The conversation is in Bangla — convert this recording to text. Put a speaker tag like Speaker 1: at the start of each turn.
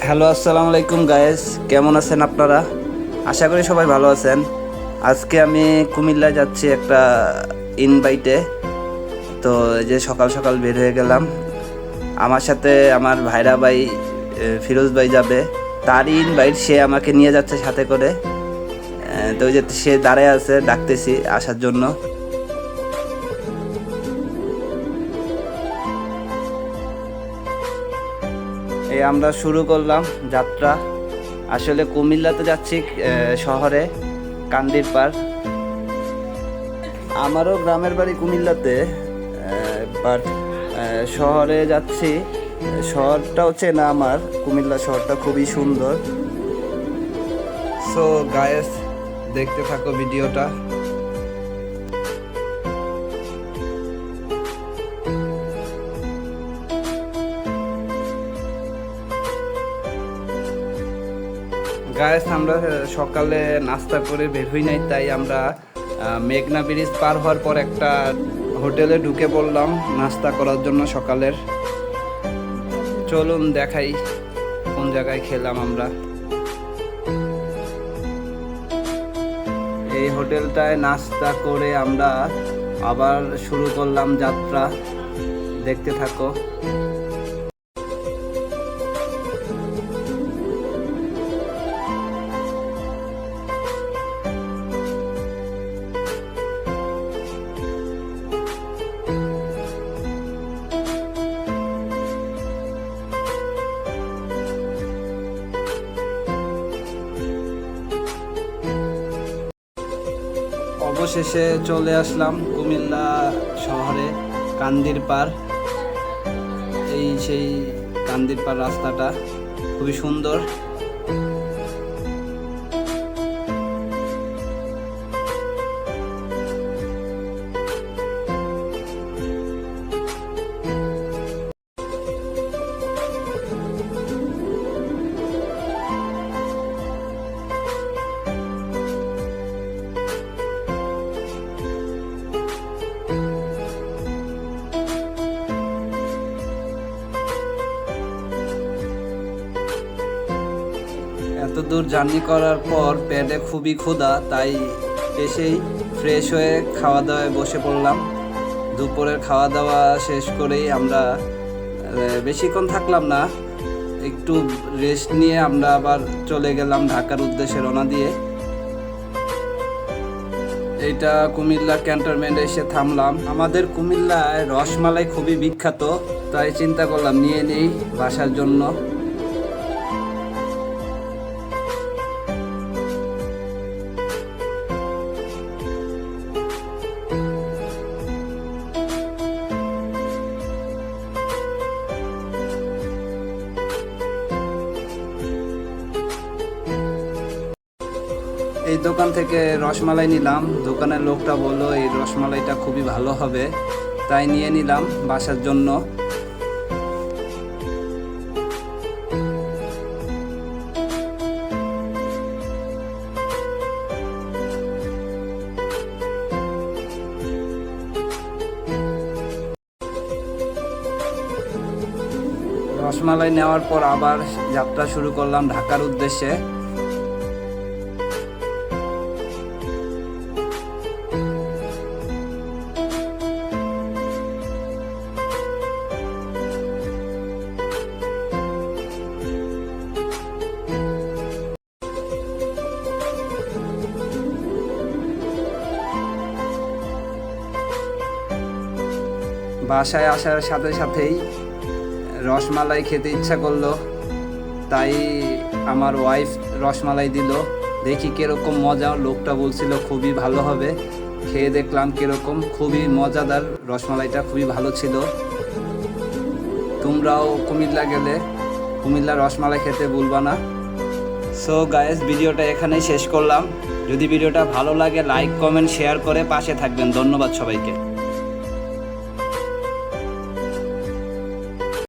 Speaker 1: হ্যালো, আসসালামু আলাইকুম গায়েস, কেমন আছেন আপনারা? আশা করি সবাই ভালো আছেন। আজকে আমি কুমিল্লা যাচ্ছি একটা ইনভাইটে। তো এই যে সকাল সকাল বের হয়ে গেলাম। আমার সাথে আমার ভাইরা ভাই ফিরোজ ভাই যাবে, তারই ইনভাইট, সে আমাকে নিয়ে যাচ্ছে সাথে করে। তো ওই যে সে দাঁড়ায় আছে, ডাকতেছি আসার জন্য। এই আমরা শুরু করলাম যাত্রা। আসলে কুমিল্লাতে যাচ্ছি, শহরে কান্দির পার। আমারও গ্রামের বাড়ি কুমিল্লাতে, বাট শহরে যাচ্ছি। শহরটাও চেনা আমার, কুমিল্লা শহরটা খুবই সুন্দর। সো গায়েস, দেখতে থাকো ভিডিওটা। গায়েস, আমরা সকালে নাস্তা করে বের হই নাই, তাই আমরা মেঘনা ব্রিজ পার হওয়ার পর একটা হোটেলে ঢুকে পড়লাম নাস্তা করার জন্য সকালের। চলুন দেখাই কোন জায়গায় খেলাম আমরা। এই হোটেলটায় নাস্তা করে আমরা আবার শুরু করলাম যাত্রা। দেখতে থাকো। অবশেষে চলে আসলাম কুমিল্লা শহরে, কান্দির পার। এই সেই কান্দির পার রাস্তাটা খুবই সুন্দর। এত দূর জার্নি করার পর পেটে খুবই ক্ষুধা, তাই এসেই ফ্রেশ হয়ে খাওয়া দাওয়ায় বসে পড়লাম। দুপুরের খাওয়া দাওয়া শেষ করেই আমরা বেশিক্ষণ থাকলাম না, একটু রেস্ট নিয়ে আমরা আবার চলে গেলাম ঢাকার উদ্দেশ্যে রওনা দিয়ে। এইটা কুমিল্লা ক্যান্টনমেন্টে এসে থামলাম। আমাদের কুমিল্লায় রসমালাই খুবই বিখ্যাত, তাই চিন্তা করলাম নিয়ে নেই বাসার জন্য। এই দোকান থেকে রসমালাই নিলাম। দোকানের লোকটা বললো এই রসমালাইটা খুবই ভালো হবে, তাই নিয়ে নিলাম বাসার জন্য। রসমালাই নেওয়ার পর আবার যাত্রা শুরু করলাম ঢাকার উদ্দেশ্যে। বাসায় আসার সাথে সাথেই রসমালাই খেতে ইচ্ছা করলো, তাই আমার ওয়াইফ রসমালাই দিল। দেখি কিরকম মজা, লোকটা বলছিল খুবই ভালো হবে। খেয়ে দেখলাম কিরকম, খুবই মজাদার। রসমালাইটা খুবই ভালো ছিল। তোমরাও কুমিল্লা গেলে কুমিল্লা রসমালাই খেতে ভুলবা না। সো গাইস, ভিডিওটা এখানেই শেষ করলাম। যদি ভিডিওটা ভালো লাগে লাইক কমেন্ট শেয়ার করে পাশে থাকবেন। ধন্যবাদ সবাইকে।